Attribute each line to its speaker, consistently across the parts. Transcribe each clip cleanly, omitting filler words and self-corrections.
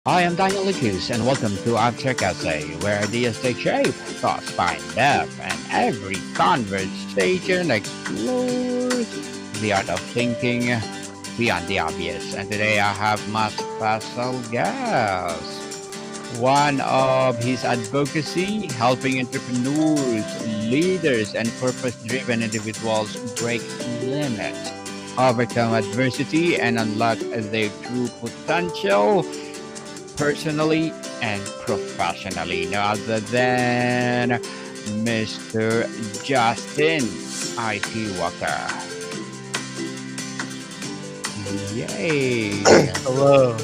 Speaker 1: I am Daniel Lucas, and welcome to Abstract Essay, where ideas take shape, thoughts find depth, and every conversation explores the art of thinking beyond the obvious. And today I have my special guest. One of his advocacy, helping entrepreneurs, leaders, and purpose driven individuals break limits, overcome adversity, and unlock their true potential personally and professionally. No other than Mr. Justin ITee Walker. Yay!
Speaker 2: Hello.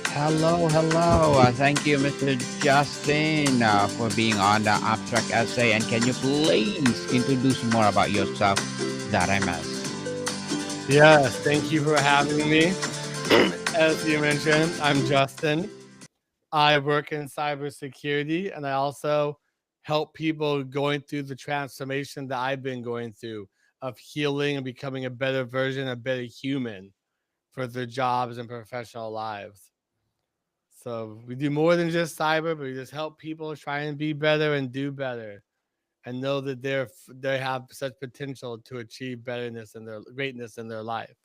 Speaker 1: Hello, hello. Thank you, Mr. Justin, for being on the abstract essay. And can you please introduce more about yourself that I missed?
Speaker 2: Yes, thank you for having me. As you mentioned, I'm Justin. I work in cybersecurity and I also help people going through the transformation that I've been going through of healing and becoming a better version, a better human for their jobs and professional lives. So we do more than just cyber, but we just help people try and be better and do better and know that they have such potential to achieve betterness and their greatness in their life.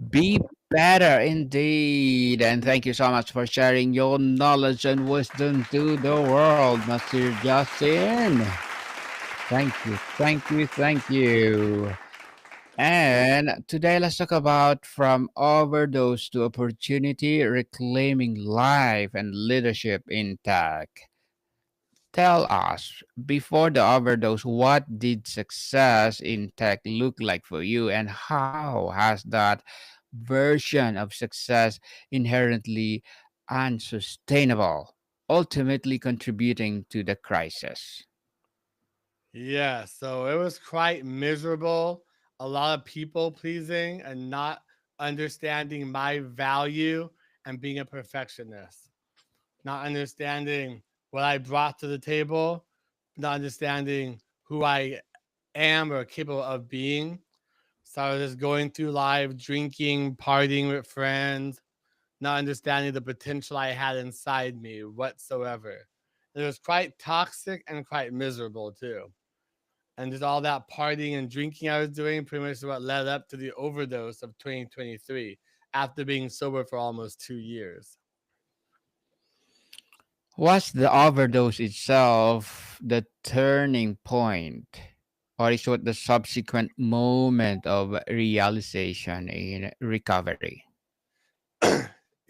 Speaker 1: Be better indeed. And thank you so much for sharing your knowledge and wisdom to the world, Mr. Justin. Thank you, thank you, thank you. And today let's talk about from overdose to opportunity, reclaiming life and leadership in tech. Tell us, before the overdose, what did success in tech look like for you, and how has that version of success inherently unsustainable, ultimately contributing to the crisis?
Speaker 2: Yeah, so it was quite miserable. A lot of people pleasing and not understanding my value and being a perfectionist, not understanding what I brought to the table, not understanding who I am or capable of being. So I was just going through life, drinking, partying with friends, not understanding the potential I had inside me whatsoever. It was quite toxic and quite miserable too. And just all that partying and drinking I was doing pretty much is what led up to the overdose of 2023 after being sober for almost 2 years.
Speaker 1: Was the overdose itself the turning point, or is what the subsequent moment of realization in recovery?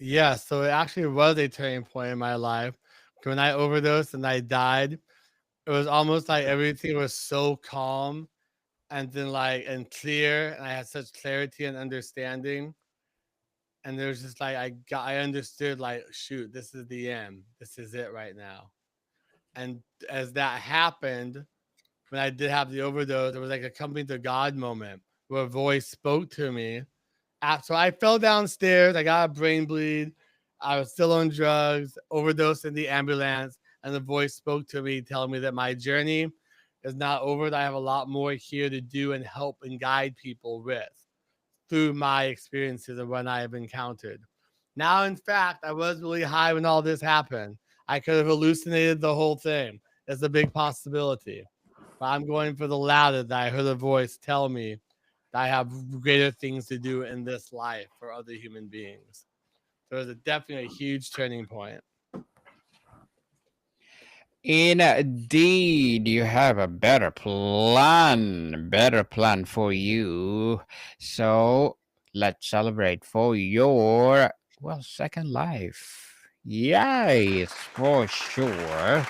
Speaker 2: Yeah, so it actually was a turning point in my life. When I overdosed and I died, it was almost like everything was so calm and then like and clear, and I had such clarity and understanding. And there was just like I understood like shoot, this is the end. This is it right now. And as that happened, when I did have the overdose, it was like a coming to God moment where a voice spoke to me. So I fell downstairs. I got a brain bleed. I was still on drugs, overdosed in the ambulance, and the voice spoke to me, telling me that my journey is not over. That I have a lot more here to do and help and guide people with through my experiences and what I have encountered. Now, in fact, I was really high when all this happened. I could have hallucinated the whole thing. It's a big possibility. But I'm going for the latter that I heard a voice tell me that I have greater things to do in this life for other human beings. So it was definitely a huge turning point.
Speaker 1: Indeed, you have a better plan for you. So let's celebrate for your, well, second life. Yes, for sure.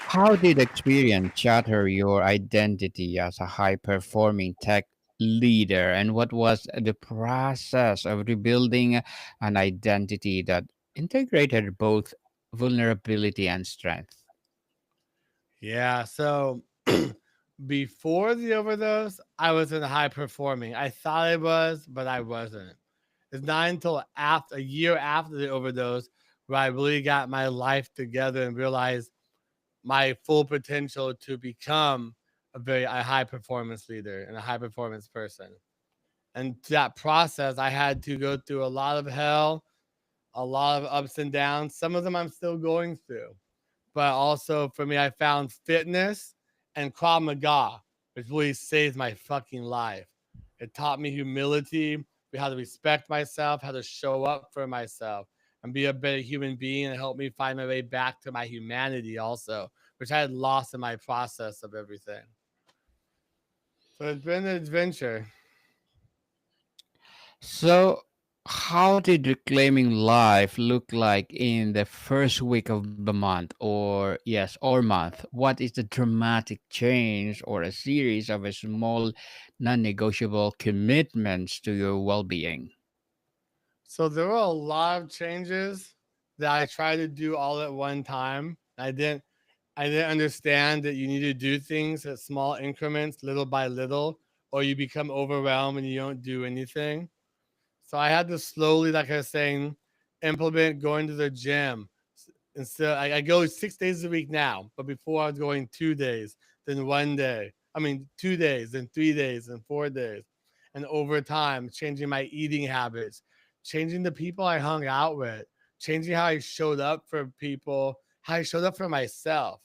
Speaker 1: How did experience shatter your identity as a high performing tech leader? And what was the process of rebuilding an identity that integrated both vulnerability and strength?
Speaker 2: Yeah. So before the overdose, I was in high performing. I thought I was, but I wasn't. It's not until after a year after the overdose where I really got my life together and realized my full potential to become a high performance leader and a high performance person. And that process, I had to go through a lot of hell, a lot of ups and downs. Some of them I'm still going through. But also for me, I found fitness and Krav Maga, which really saved my fucking life. It taught me humility, how to respect myself, how to show up for myself, and be a better human being, and helped me find my way back to my humanity also, which I had lost in my process of everything. So it's been an adventure.
Speaker 1: So, how did reclaiming life look like in the first week of the month, or yes, or month? What is the dramatic change or a series of a small, non-negotiable commitments to your well-being?
Speaker 2: So there were a lot of changes that I tried to do all at one time. I didn't understand that you need to do things at small increments, little by little, or you become overwhelmed and you don't do anything. So I had to slowly, like I was saying, implement going to the gym. Instead, I go 6 days a week now, but before I was going 2 days, then one day. I mean, 2 days, then 3 days, and 4 days. And over time, changing my eating habits, changing the people I hung out with, changing how I showed up for people, how I showed up for myself.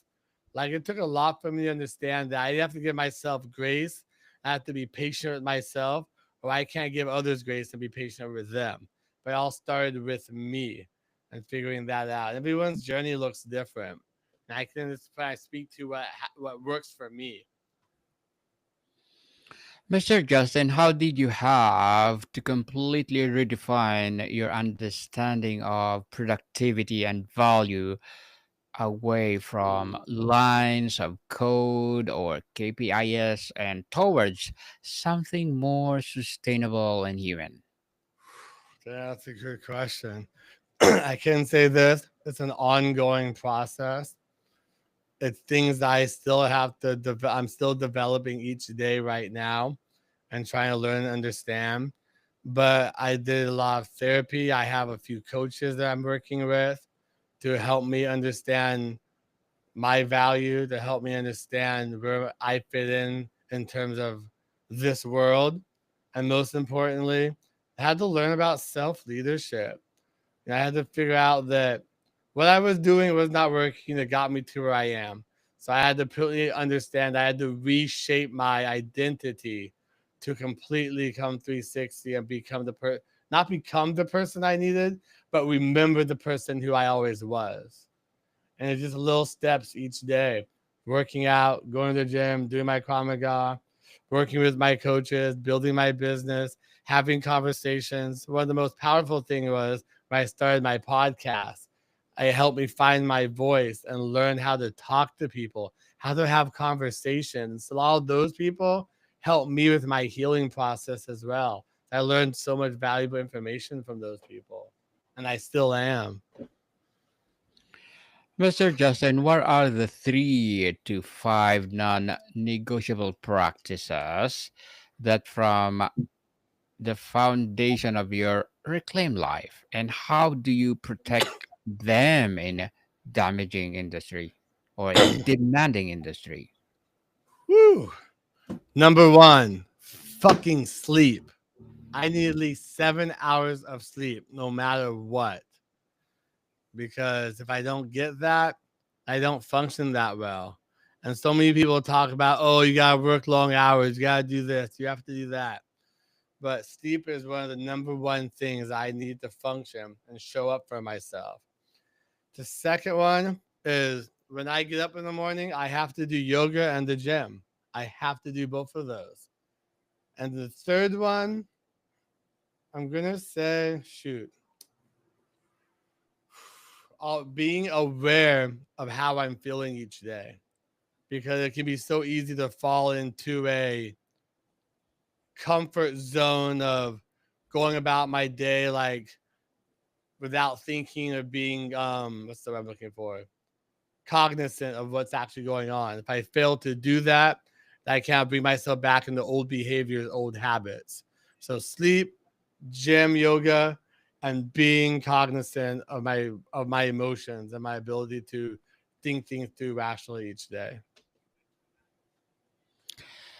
Speaker 2: Like it took a lot for me to understand that I have to give myself grace. I have to be patient with myself, or I can't give others grace and be patient with them. But it all started with me and figuring that out. Everyone's journey looks different. And I speak to what works for me.
Speaker 1: Mr. Justin, how did you have to completely redefine your understanding of productivity and value away from lines of code or KPIs and towards something more sustainable and human?
Speaker 2: That's a good question. I can say this: it's an ongoing process. It's things that I still have to. I'm still developing each day right now, and trying to learn and understand. But I did a lot of therapy. I have a few coaches that I'm working with to help me understand my value, to help me understand where I fit in terms of this world. And most importantly, I had to learn about self leadership. I had to figure out that what I was doing was not working that got me to where I am. So I had to really understand I had to reshape my identity to completely come 360 and become not become the person I needed, but remember the person who I always was. And it's just little steps each day. Working out, going to the gym, doing my Krav Maga, working with my coaches, building my business, having conversations. One of the most powerful things was when I started my podcast. It helped me find my voice and learn how to talk to people, how to have conversations. So all of those people helped me with my healing process as well. I learned so much valuable information from those people, and I still am.
Speaker 1: Mr. Justin, what are the 3 to 5 non negotiable practices that from the foundation of your reclaimed life, and how do you protect them in a damaging industry or in demanding industry?
Speaker 2: Woo! Number one, fucking sleep. I need at least 7 hours of sleep, no matter what. Because if I don't get that, I don't function that well. And so many people talk about, oh, you gotta work long hours, you gotta do this, you have to do that. But sleep is one of the number one things I need to function and show up for myself. The second one is when I get up in the morning, I have to do yoga and the gym. I have to do both of those. And the third one, I'm gonna say, shoot, being aware of how I'm feeling each day, because it can be so easy to fall into a comfort zone of going about my day like without thinking or being what's the word I'm looking for, cognizant of what's actually going on. If I fail to do that, I can't bring myself back into old behaviors, old habits. So sleep, gym, yoga, and being cognizant of my emotions and my ability to think things through rationally each day.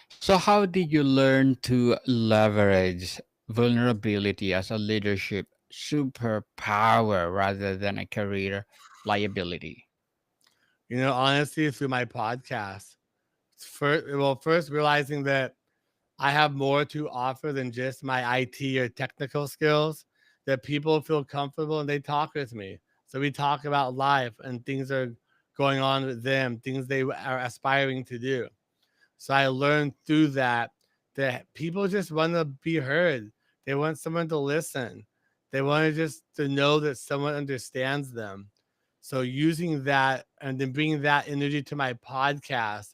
Speaker 1: So, how did you learn to leverage vulnerability as a leadership superpower rather than a career liability?
Speaker 2: You know, honestly, through my podcast, first realizing that I have more to offer than just my IT or technical skills, that people feel comfortable and they talk with me. So we talk about life and things are going on with them, things they are aspiring to do. So I learned through that people just want to be heard. They want someone to listen. They want to just to know that someone understands them. So using that and then bringing that energy to my podcast,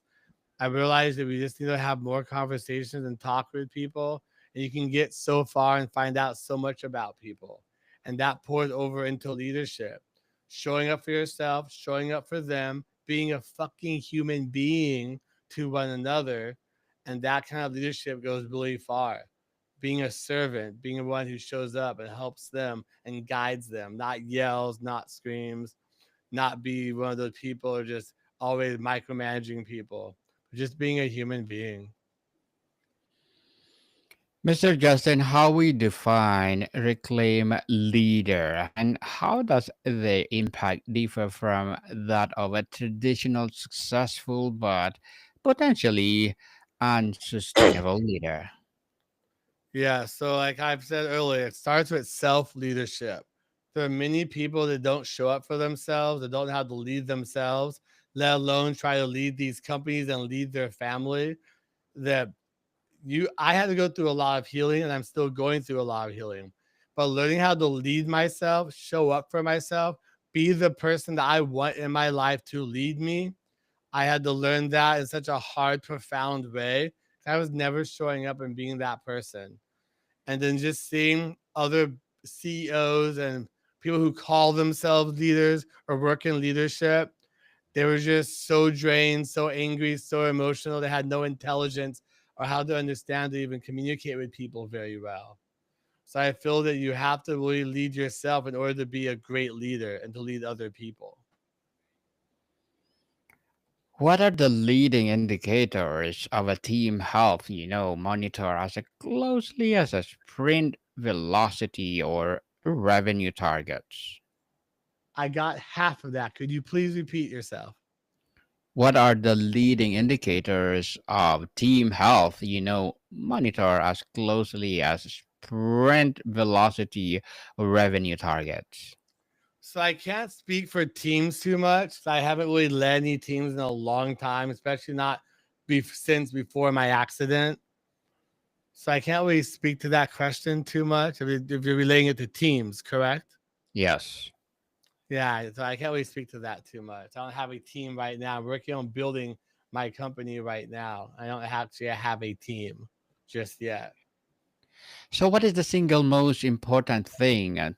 Speaker 2: I realized that we just need to have more conversations and talk with people, and you can get so far and find out so much about people. And that pours over into leadership. Showing up for yourself, showing up for them, being a fucking human being to one another. And that kind of leadership goes really far. Being a servant, being one who shows up and helps them and guides them, not yells, not screams, not be one of those people who are just always micromanaging people, just being a human being.
Speaker 1: Mr. Justin, how we define reclaim leader and how does the impact differ from that of a traditional successful but potentially unsustainable leader?
Speaker 2: Yeah, so like I've said earlier, it starts with self leadership. There are many people that don't show up for themselves, that don't know how to lead themselves, let alone try to lead these companies and lead their family. That I had to go through a lot of healing and I'm still going through a lot of healing. But learning how to lead myself, show up for myself, be the person that I want in my life to lead me, I had to learn that in such a hard, profound way. I was never showing up and being that person. And then just seeing other CEOs and people who call themselves leaders or work in leadership, they were just so drained, so angry, so emotional. They had no intelligence or how to understand or even communicate with people very well. So I feel that you have to really lead yourself in order to be a great leader and to lead other people.
Speaker 1: What are the leading indicators of a team health, monitor as closely as a sprint velocity or revenue targets?
Speaker 2: I got half of that. Could you please repeat yourself?
Speaker 1: What are the leading indicators of team health, monitor as closely as sprint velocity or revenue targets?
Speaker 2: So I can't speak for teams too much. I haven't really led any teams in a long time, especially not since before my accident. So I can't really speak to that question too much if you're relating it to teams, correct?
Speaker 1: Yes.
Speaker 2: Yeah, so I can't really speak to that too much. I don't have a team right now. I'm working on building my company right now. I don't actually have a team just yet.
Speaker 1: So, what is the single most important thing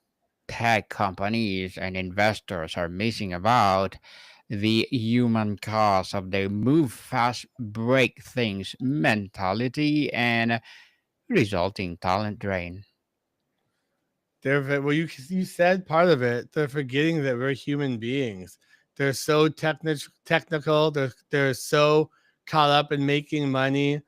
Speaker 1: tech companies and investors are missing about the human cost of the move fast, break things mentality and resulting talent drain?
Speaker 2: Well, you said part of it. They're forgetting that we're human beings. They're so technical. They're so caught up in making money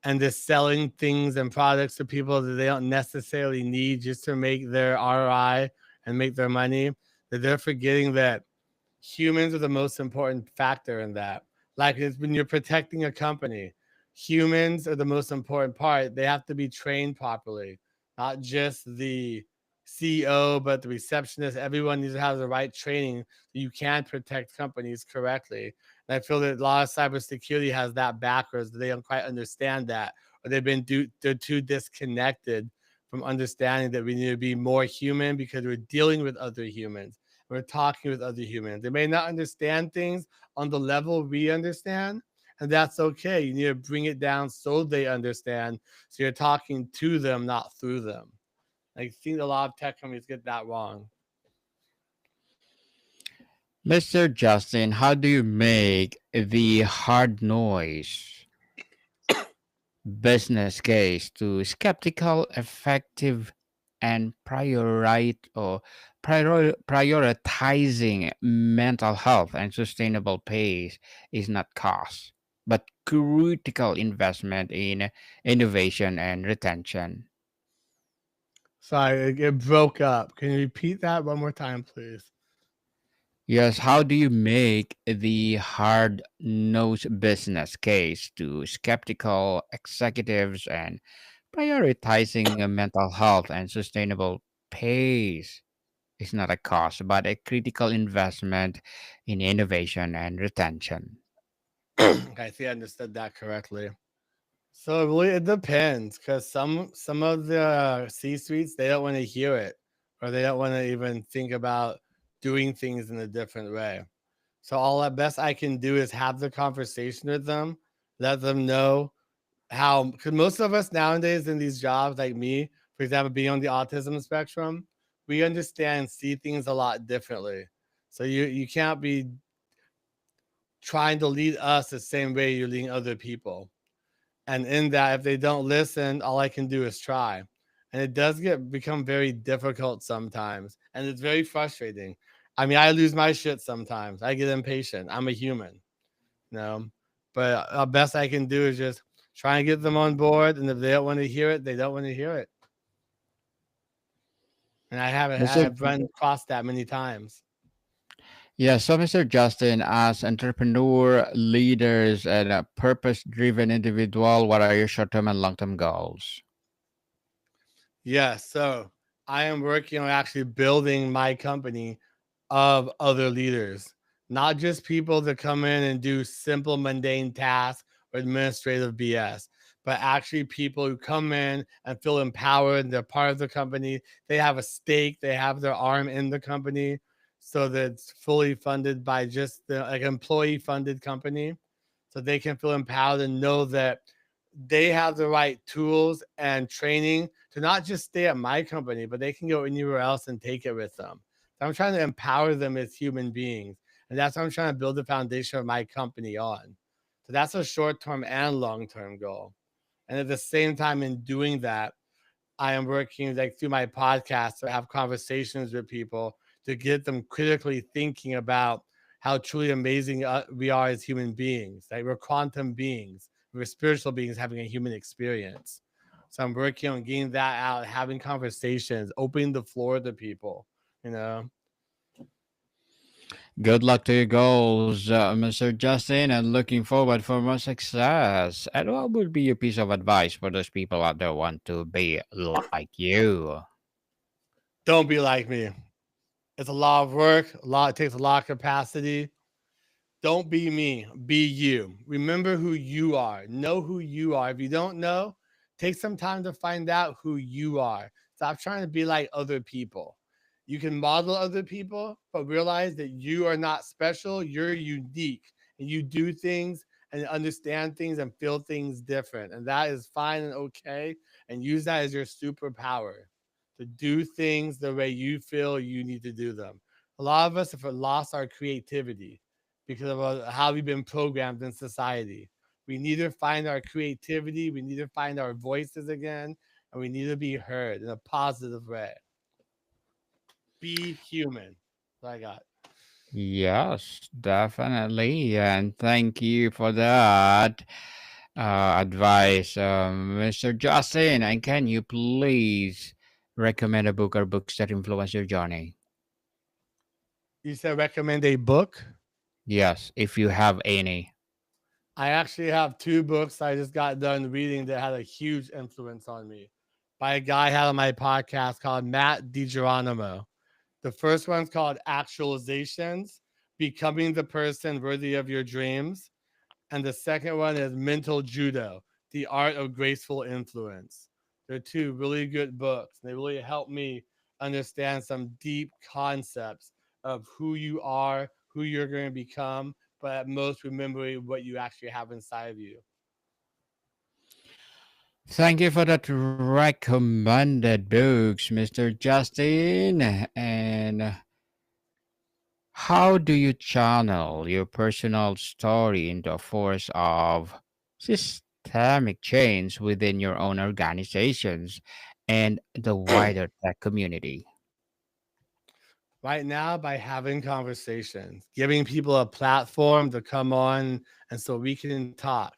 Speaker 2: and just selling things and products to people that they don't necessarily need just to make their ROI and make their money. That they're forgetting that humans are the most important factor in that. Like it's when you're protecting a company, humans are the most important part. They have to be trained properly, not just the CEO, but the receptionist. Everyone needs to have the right training so you can protect companies correctly. And I feel that a lot of cybersecurity has that backwards. They don't quite understand that, or they're too disconnected from understanding that we need to be more human because we're dealing with other humans, we're talking with other humans. They may not understand things on the level we understand, and that's okay. You need to bring it down so they understand. So you're talking to them, not through them. I think a lot of tech companies get that wrong.
Speaker 1: Mr. Justin, how do you make the hard noise business case to skeptical, effective, and prioritizing mental health and sustainable pace is not cost? but critical investment in innovation and retention.
Speaker 2: Sorry, it broke up. Can you repeat that one more time, please?
Speaker 1: Yes, how do you make the hard nosed business case to skeptical executives and prioritizing mental health and sustainable pace is not a cost, but a critical investment in innovation and retention?
Speaker 2: I think I understood that correctly. So really, it depends because some of the C suites they don't want to hear it, or they don't want to even think about doing things in a different way. So all that best I can do is have the conversation with them, let them know how. Because most of us nowadays in these jobs, like me, for example, being on the autism spectrum, we understand and see things a lot differently. So you can't be trying to lead us the same way you're leading other people. And in that, if they don't listen, all I can do is try. And it does get become very difficult sometimes. And it's very frustrating. I mean, I lose my shit sometimes. I get impatient. I'm a human, you know. But the best I can do is just try and get them on board. And if they don't want to hear it, they don't want to hear it. And I
Speaker 1: Mr.
Speaker 2: have run across that many times.
Speaker 1: Yeah, so Mr. Justin, as entrepreneur, leaders, and a purpose-driven individual, what are your short-term and long-term goals?
Speaker 2: Yes. So I am working on actually building my company of other leaders, not just people that come in and do simple, mundane tasks or administrative BS, but actually people who come in and feel empowered. They're part of the company. They have a stake. They have their arm in the company, so that it's fully funded by just the like employee funded company, so they can feel empowered and know that they have the right tools and training to not just stay at my company, but they can go anywhere else and take it with them. So I'm trying to empower them as human beings. And that's what I'm trying to build the foundation of my company on. So that's a short term and long term goal. And at the same time, in doing that, I am working like through my podcast to have conversations with people to get them critically thinking about how truly amazing we are as human beings. Like we're quantum beings, we're spiritual beings having a human experience. So I'm working on getting that out, having conversations, opening the floor to people. You know,
Speaker 1: Good luck to your goals, Mr. Justin, and looking forward for more success. And what would be your piece of advice for those people out there who want to be like you?
Speaker 2: don't be like me. It's a lot of work. It takes a lot of capacity. Don't be me, be you. Remember who you are. Know who you are. If you don't know, take some time to find out who you are. Stop trying to be like other people. You can model other people, but realize that you are not special. You're unique and you do things and understand things and feel things different. And that is fine and okay. And use that as your superpower to do things the way you feel you need to do them. A lot of us have lost our creativity because of how we've been programmed in society. We need to find our creativity, we need to find our voices again, and we need to be heard in a positive way. Be human. That's what I got.
Speaker 1: Yes, definitely. And thank you for that advice, Mr. Justin. And can you please recommend a book or books that influence your journey?
Speaker 2: You said recommend a book.
Speaker 1: Yes, if you have any.
Speaker 2: I actually have two books I just got done reading that had a huge influence on me by a guy I had on my podcast called Matt DiGeronimo. The first one's called Actualizations, Becoming the Person Worthy of Your Dreams. And the second one is Mental Judo, The Art of Graceful Influence. They're two really good books. They really help me understand some deep concepts of who you are, who you're going to become, but at most remembering what you actually have inside of you.
Speaker 1: Thank you for that recommended books, Mr. Justin. And how do you channel your personal story into a force of systemic change within your own organizations and the wider tech community?
Speaker 2: Right now, by having conversations, giving people a platform to come on and so we can talk.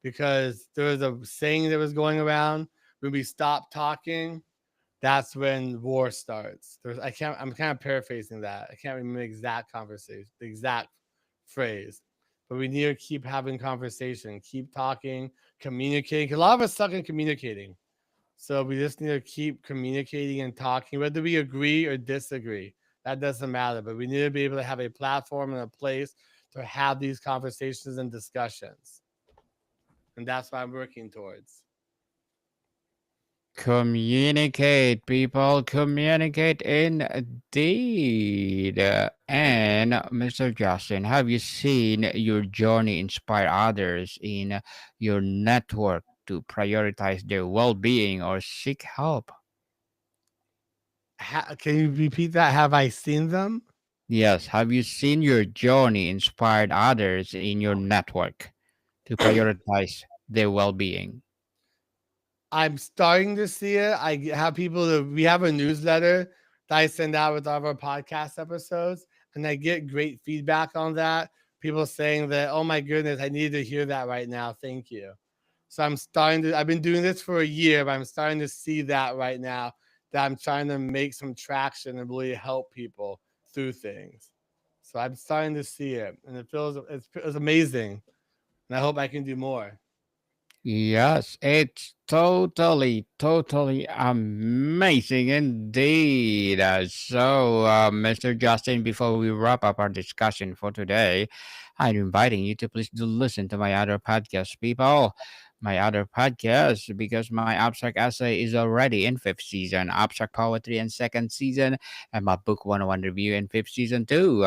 Speaker 2: Because there was a saying that was going around, when we stop talking, that's when war starts. I'm kind of paraphrasing that. I can't remember the exact conversation, the exact phrase. But we need to keep having conversation, keep talking, communicating. 'Cause a lot of us suck in communicating. So we just need to keep communicating and talking, whether we agree or disagree. That doesn't matter. But we need to be able to have a platform and a place to have these conversations and discussions. And that's what I'm working towards.
Speaker 1: Communicate, people, communicate indeed. And Mr. Justin, have you seen your journey inspire others in your network to prioritize their well being or seek help?
Speaker 2: Can you repeat that? Have I seen them?
Speaker 1: Yes, have you seen your journey inspired others in your network to prioritize their well being?
Speaker 2: I'm starting to see it. Have we have a newsletter that I send out with all of our podcast episodes, and I get great feedback on that. People saying that, oh my goodness, I need to hear that right now. Thank you. So I've been doing this for a year, but I'm starting to see that right now, that I'm trying to make some traction and really help people through things. So I'm starting to see it, and it's amazing. And I hope I can do more.
Speaker 1: Yes, it's totally amazing indeed. Mr. Justin, before we wrap up our discussion for today, I'm inviting you to please do listen to my other podcast, people. My other podcast, because my abstract essay is already in fifth season, abstract poetry in second season, and my book 101 review in fifth season too.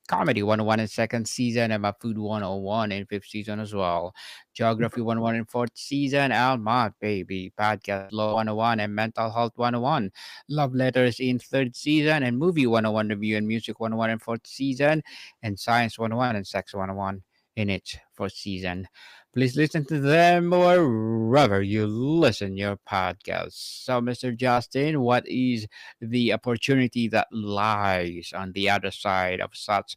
Speaker 1: Comedy 101 in second season, and my food 101 in fifth season as well. Geography 101 in fourth season, Almont, baby. Podcast Law 101 and Mental Health 101. Love Letters in third season, and Movie 101 Review and Music 101 in fourth season, and Science 101 and Sex 101 in its fourth season. Please listen to them wherever you listen your podcasts. So, Mr. Justin, what is the opportunity that lies on the other side of such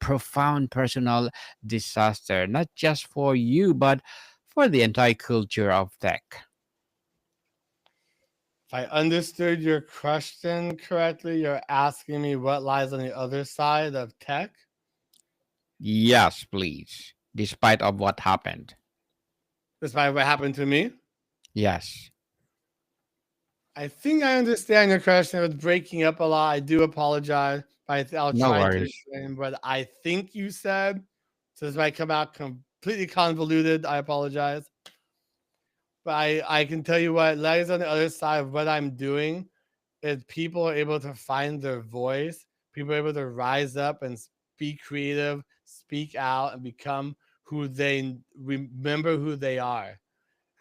Speaker 1: profound personal disaster, not just for you, but for the entire culture of tech?
Speaker 2: If I understood your question correctly, you're asking me what lies on the other side of tech,
Speaker 1: Yes, please. Despite of what happened.
Speaker 2: despite what happened to me.
Speaker 1: Yes.
Speaker 2: I think I understand your question. It was breaking up a lot. I do apologize. I'll
Speaker 1: No
Speaker 2: try to
Speaker 1: worries.
Speaker 2: explain what I think you said. So this might come out completely convoluted. I apologize. But I can tell you what lies on the other side of what I'm doing is people are able to find their voice. People are able to rise up and be creative, speak out, and become who they remember who they are.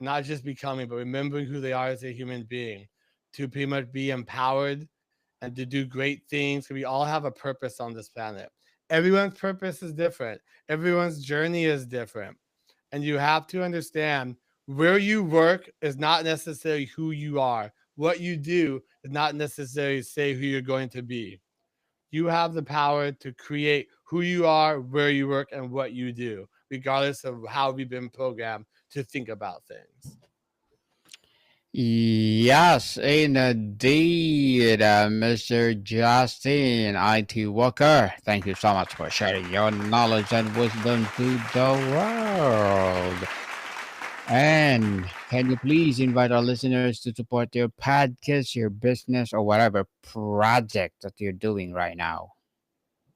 Speaker 2: Not just becoming, but remembering who they are as a human being, to pretty much be empowered and to do great things. We all have a purpose on this planet. Everyone's purpose is different. Everyone's journey is different. And you have to understand, where you work is not necessarily who you are. What you do is not necessarily say who you're going to be. You have the power to create who you are, where you work, and what you do, regardless of how we've been programmed to think about things.
Speaker 1: Yes, indeed, Mr. Justin ITee Walker. Thank you so much for sharing your knowledge and wisdom to the world. And can you please invite our listeners to support your podcast, your business, or whatever project that you're doing right now?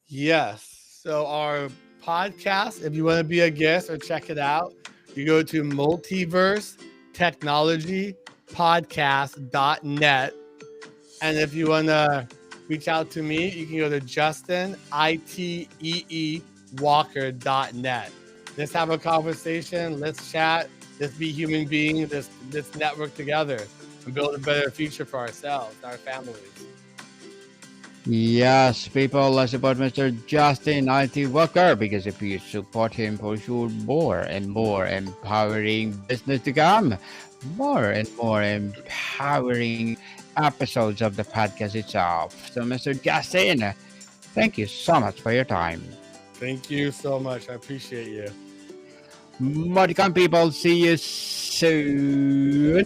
Speaker 2: Yes. So our podcast, if you want to be a guest or check it out, you go to multiverse technology podcast.net. And if you want to reach out to me, you can go to Justin ITee Walker.net. Let's have a conversation. Let's chat. Let's be human beings. Let's network together and build a better future for ourselves and our families.
Speaker 1: Yes, people, let's support Mr. Justin ITee Walker, because if you support him, for sure, more and more empowering business to come. more and more empowering episodes of the podcast itself. So, Mr. Justin, thank you so much for your time.
Speaker 2: Thank you so much. I appreciate you.
Speaker 1: Modicon people, see you soon.